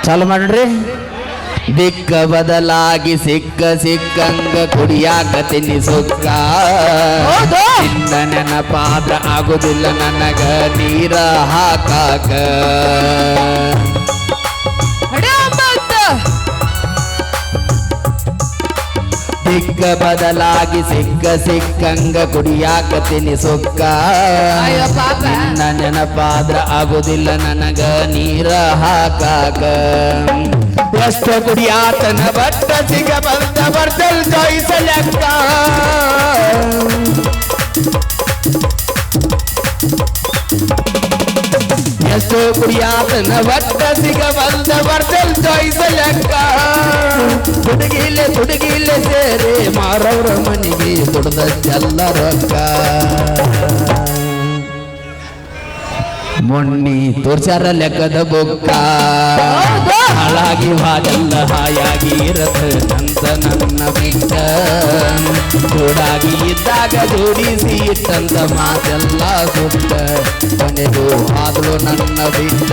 ಚಾಲು ಮಾಡ್ರಿ. ದಿಕ್ಕ ಬದಲಾಗಿ ಸಿಕ್ಕ ಸಿಕ್ಕಂಗ ಕುಡಿಯಾಕ ತಿನ್ನಿಸುಕ್ಕ ನಿನ್ನ ನೆನಪಾದ್ರ ಆಗುದಿಲ್ಲ ನನಗ ನೀರ ಹಾಕಾಕ. ದಿಕ್ಕ ಬದಲಾಗಿ ಸಿಕ್ಕ ಸಿಕ್ಕಂಗ ಕುಡಿಯಾಕ ತಿನ್ನಿಸುಕ್ಕ ನಿನ್ನ ನೆನಪಾದ್ರ ಆಗುದಿಲ್ಲ ನನಗ ನೀರ ಹಾಕಾಕ. ಎಷ್ಟು ಕುಡಿಯಾತನ ಬಟ್ಟ ಸಿಗ ಬಂದ ಬರ್ದಲ್ ಜಯಿಸಲೆಕ್ಕ. ಎಷ್ಟು ಕುಡಿಯಾತನ ಬಟ್ಟ ಸಿಗ ಬಂದ ಬರ್ದಲ್ ಜಯಿಸಲೆಕ್ಕ. ತುಡುಗಿಲೆ ಸೇರಿ ಮಾರವ್ರ ಮನೆಗೆ ದುಡ್ದ ಚೆಲ್ಲ ರೊಕ್ಕ. ಮೊನ್ನಿ ತೋರ್ಸಾರ ಲೆಕ್ಕದ ಬೊಕ್ಕ ಹಾಳಾಗಿ ವಾದಲ್ಲ ಹಾಯಾಗಿ ಇರತ್ತಂತ ನನ್ನ ಬಿಟ್ಟ. ಕೂಡಾಗಿ ಇದ್ದಾಗ ಜೋಡಿಸಿ ಇಟ್ಟಂತ ಮಾತೆಲ್ಲ ಸುಟ್ಟ ಕೊನೆಗೂ ಆದ್ಲು ನನ್ನ ಬಿಟ್ಟ.